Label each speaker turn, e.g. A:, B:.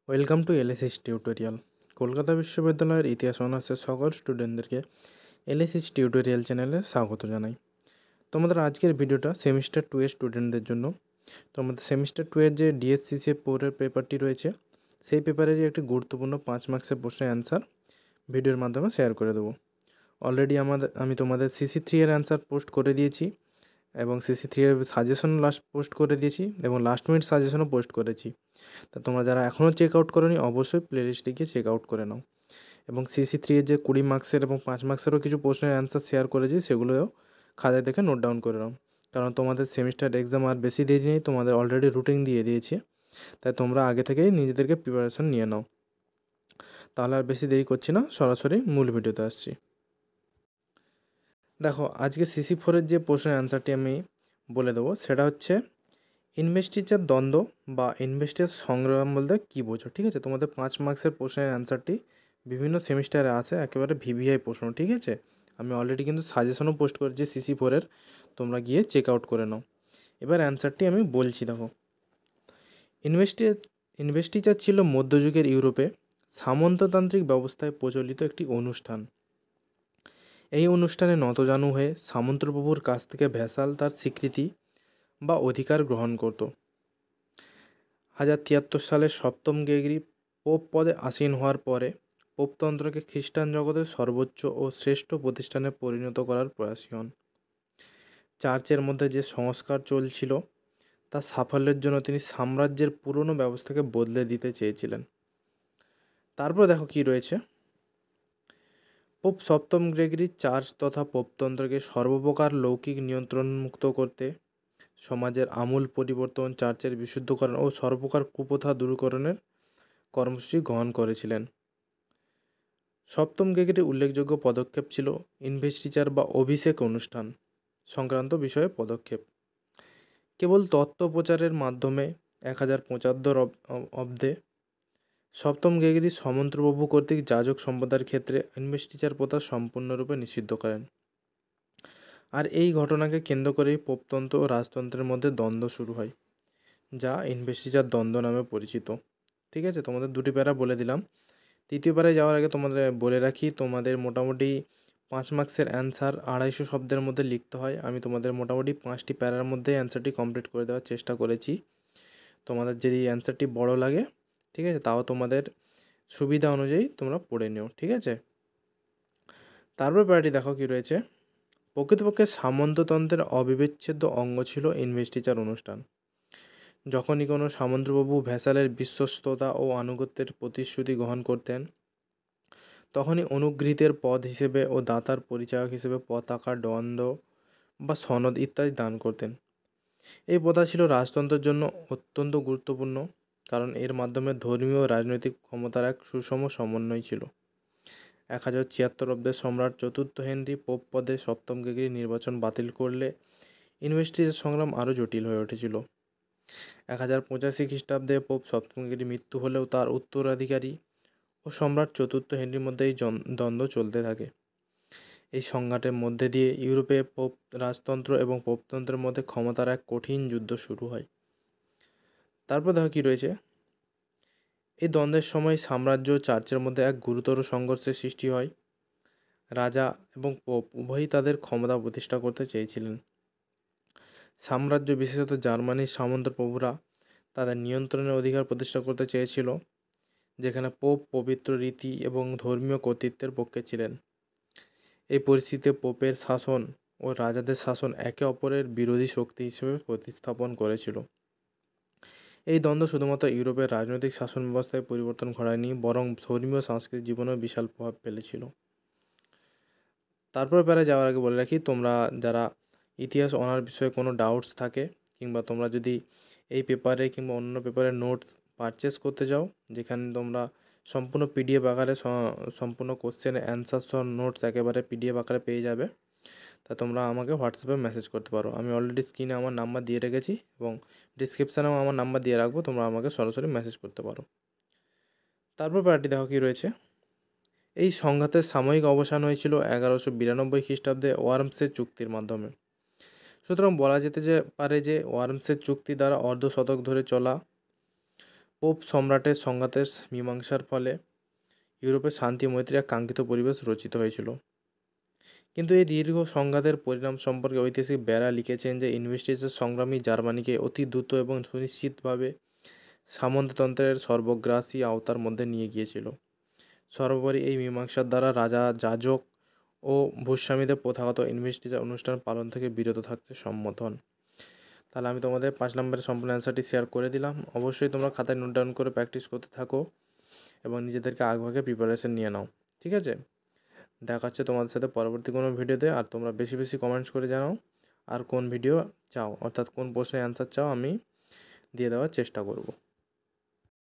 A: Welcome to LSS tutorial. Kolkata বিশ্ববিদ্যালয়ের ইতিহাস অনার্সের সকল স্টুডেন্টদেরকে এলএসএস টিউটোরিয়াল চ্যানেলে স্বাগত জানাই। তোমাদের আজকের ভিডিওটা সেমিস্টার 2 এর স্টুডেন্টদের জন্য। তোমাদের সেমিস্টার 2 এর যে ডিএসসিসি 4 এর পেপারটি রয়েছে, সেই পেপারেরই একটি গুরুত্বপূর্ণ 5 মার্কসের প্রশ্নের অ্যান্সার ভিডিওর মাধ্যমে শেয়ার করে দেবো। অলরেডি আমি তোমাদের সিসি 3 এর অ্যান্সার পোস্ট করে দিয়েছি এবং সিসি 3 এর সাজেশন লাস্ট পোস্ট করে দিয়েছি এবং লাস্ট মিনিট সাজেশনও পোস্ট করেছি। তা তোমরা যারা এখনও চেক আউট করোনি অবশ্যই প্লেলিস্টে গিয়ে চেক আউট করে নাও। এবং সিসি 3 এর যে 20 মার্কসের এবং 5 মার্কসেরও কিছু প্রশ্নের অ্যান্সার শেয়ার করেছি, সেগুলোও খাতায় দেখে নোট ডাউন করে নাও। কারণ তোমাদের সেমিস্টার এক্সাম আর বেশি দেরি নেই, তোমাদের অলরেডি রুটিন দিয়ে দিয়েছে, তাই তোমরা আগে থেকেই নিজেদেরকে প্রিপারেশন নিয়ে নাও। তাহলে আর বেশি দেরি করছি না, সরাসরি মূল ভিডিওতে আসছি। দেখো, আজকে সিসি 4 এর যে প্রশ্নের অ্যান্সারটি আমি বলে দেবো, সেটা হচ্ছে ইনভেস্টিচার দ্বন্দ্ব বা ইনভেস্টার সংগ্রাম বলতে কী বোঝো। ঠিক আছে, তোমাদের 5 মার্কসের প্রশ্নের অ্যান্সারটি বিভিন্ন সেমিস্টারে আসে, একেবারে ভিভিআই প্রশ্ন। ঠিক আছে, আমি অলরেডি কিন্তু সাজেশনও পোস্ট করেছি সিসি 4 এর, তোমরা গিয়ে চেক আউট করে নাও। এবার অ্যান্সারটি আমি বলছি। দেখো, ইনভেস্টিচার ছিল মধ্যযুগের ইউরোপে সামন্ততান্ত্রিক ব্যবস্থায় প্রচলিত একটি অনুষ্ঠান। এই অনুষ্ঠানে নতজানু হয়ে সামন্তপ্রভুর কাছ থেকে ভ্যাসাল তার স্বীকৃতি বা অধিকার গ্রহণ করত। 1073 সালে সপ্তম গ্রেগরি পোপ পদে আসীন হওয়ার পরে পোপতন্ত্রকে খ্রিস্টান জগতের সর্বোচ্চ ও শ্রেষ্ঠ প্রতিষ্ঠানে পরিণত করার প্রয়াসী হন। চার্চের মধ্যে যে সংস্কার চলছিল তা সাফল্যের জন্য তিনি সাম্রাজ্যের পুরনো ব্যবস্থাকে বদলে দিতে চেয়েছিলেন। তারপর দেখো কি রয়েছে। পোপ সপ্তম গ্রেগরি চার্চ তথা পোপতন্ত্রকে সর্বপ্রকার লৌকিক নিয়ন্ত্রণ মুক্ত করতে সমাজের আমূল পরিবর্তন, চার্চের বিশুদ্ধকরণ ও সর্বপ্রকার কুপ্রথা দূরীকরণের কর্মসূচি গ্রহণ করেছিলেন। সপ্তম গ্রেগরির উল্লেখযোগ্য পদক্ষেপ ছিল ইনভেস্টিচার বা অভিষেক অনুষ্ঠান সংক্রান্ত বিষয়ে পদক্ষেপ। কেবল তত্ত্ব প্রচারের মাধ্যমে 1075 অব্দে সপ্তম গ্রেগরি সামন্তপ্রভু কর্তৃক যাজক সম্প্রদায়ের ক্ষেত্রে ইনভেস্টিচার প্রথা সম্পূর্ণরূপে নিষিদ্ধ করেন। আর এই ঘটনাকে কেন্দ্র করেই পোপতন্ত্র ও রাজতন্ত্রের মধ্যে দ্বন্দ্ব শুরু হয়, যা ইনভেস্টিচার দ্বন্দ্ব নামে পরিচিত। ঠিক আছে, তোমাদের দুটি প্যারা বলে দিলাম। তৃতীয় প্যারায় যাওয়ার আগে তোমাদের বলে রাখি, তোমাদের মোটামুটি 5 মার্কসের অ্যান্সার 250 শব্দের মধ্যে লিখতে হয়। আমি তোমাদের মোটামুটি 5টি প্যারার মধ্যে অ্যান্সারটি কমপ্লিট করে দেওয়ার চেষ্টা করেছি। তোমাদের যদি অ্যান্সারটি বড় লাগে, ঠিক আছে, তাও তোমাদের সুবিধা অনুযায়ী তোমরা পড়ে নিও। ঠিক আছে, তারপর প্যারাটি দেখো কি রয়েছে। প্রকৃতপক্ষে সামন্ততন্ত্রের অবিচ্ছেদ্য অঙ্গ ছিল ইনভেস্টিচার অনুষ্ঠান। যখনই কোনো সামন্তপ্রভু ভ্যাসালের বিশ্বস্ততা ও আনুগত্যের প্রতিশ্রুতি গ্রহণ করতেন, তখনই অনুগৃহীতের পদ হিসেবে ও দাতার পরিচায়ক হিসেবে পতাকা, দণ্ড বা সনদ ইত্যাদি দান করতেন। এই প্রথা ছিল রাজতন্ত্রের জন্য অত্যন্ত গুরুত্বপূর্ণ, কারণ এর মাধ্যমে ধর্মীয় ও রাজনৈতিক ক্ষমতার এক সুষম সমন্বয় ছিল। 1076 অব্দে সম্রাট চতুর্থ হেনরি পোপ পদে সপ্তম গ্রেগরি নির্বাচন বাতিল করলে ইনভেস্টিচার সংগ্রাম আরও জটিল হয়ে উঠেছিল। 1085 খ্রিস্টাব্দে পোপ সপ্তম গ্রেগরি মৃত্যু হলেও তার উত্তরাধিকারী ও সম্রাট চতুর্থ হেনরির মধ্যে এই দ্বন্দ্ব চলতে থাকে। এই সংঘাতের মধ্যে দিয়ে ইউরোপে পোপ রাজতন্ত্র এবং পোপতন্ত্রের মধ্যে ক্ষমতার এক কঠিন যুদ্ধ শুরু হয়। তারপর দেখো কী রয়েছে। এই দ্বন্দ্বের সময় সাম্রাজ্য ও চার্চের মধ্যে এক গুরুতর সংঘর্ষের সৃষ্টি হয়। রাজা এবং পোপ উভয়ই তাদের ক্ষমতা প্রতিষ্ঠা করতে চেয়েছিলেন। সাম্রাজ্য, বিশেষত জার্মানির সামন্তপ্রভুরা তাদের নিয়ন্ত্রণের অধিকার প্রতিষ্ঠা করতে চেয়েছিল, যেখানে পোপ পবিত্র রীতি এবং ধর্মীয় কর্তৃত্বের পক্ষে ছিলেন। এই পরিস্থিতিতে পোপের শাসন ও রাজাদের শাসন একে অপরের বিরোধী শক্তি হিসেবে প্রতিস্থাপন করেছিল। এই দ্বন্দ্ব শুধুমাত্র ইউরোপের রাজনৈতিক শাসন ব্যবস্থায় পরিবর্তন ঘটায়নি, বরং ধর্মীয় সাংস্কৃতিক জীবনেও বিশাল প্রভাব ফেলেছিল। তারপর প্যারায় যাওয়ার আগে বলে রাখি, তোমরা যারা ইতিহাস অনার বিষয়ে কোনো ডাউটস থাকে, কিংবা তোমরা যদি এই পেপারে কিংবা অন্য পেপারের নোটস পারচেস করতে চাও, যেখানে তোমরা সম্পূর্ণ পিডিএফ আকারে সম্পূর্ণ কোশ্চেনের অ্যান্সার সহ নোটস একেবারে পিডিএফ আকারে পেয়ে যাবে, তা তোমরা আমাকে হোয়াটসঅ্যাপে মেসেজ করতে পারো। আমি অলরেডি স্ক্রিনে আমার নাম্বার দিয়ে রেখেছি এবং ডিসক্রিপশানেও আমার নাম্বার দিয়ে রাখবো, তোমরা আমাকে সরাসরি মেসেজ করতে পারো। তারপর প্যারাটি দেখো কী রয়েছে। এই সংঘাতের সাময়িক অবসান হয়েছিল 1192 খ্রিস্টাব্দে ওয়ার্মসের চুক্তির মাধ্যমে। সুতরাং বলা যেতে পারে যে ওয়ার্মসের চুক্তি দ্বারা অর্ধশতক ধরে চলা পোপ সম্রাটের সংঘাতের মীমাংসার ফলে ইউরোপে শান্তি মৈত্রী এক কাঙ্ক্ষিত পরিবেশ রচিত হয়েছিল। কিন্তু এই দীর্ঘ সংঘাতের পরিণাম সম্পর্কে ঐতিহাসিক বেরা লিখেছেন যে ইনভেস্টিসের সংগ্রামী জার্মানিকে অতি দ্রুত এবং সুনিশ্চিতভাবে সামন্ততন্ত্রের সর্বগ্রাসী আওতার মধ্যে নিয়ে গিয়েছিল। সর্বোপরি এই মীমাংসার দ্বারা রাজা, যাজক ও ভূস্বামীদের প্রথাগত ইনভেস্টিচার অনুষ্ঠান পালন থেকে বিরত থাকতে সম্মত হন। তাহলে আমি তোমাদের 5 নম্বরের সম্পূর্ণ অ্যান্সারটি শেয়ার করে দিলাম। অবশ্যই তোমরা খাতায় নোট ডাউন করে প্র্যাকটিস করতে থাকো এবং নিজেদেরকে আগভাগে প্রিপারেশন নিয়ে নাও। ঠিক আছে? দেখা হচ্ছে তোমাদের সাথে পরবর্তী কোনো ভিডিওতে। আর তোমরা বেশি বেশি কমেন্টস করে জানাও আর কোন ভিডিও চাও, অর্থাৎ কোন প্রশ্নের অ্যান্সার চাও, আমি দিয়ে দেওয়ার চেষ্টা করব।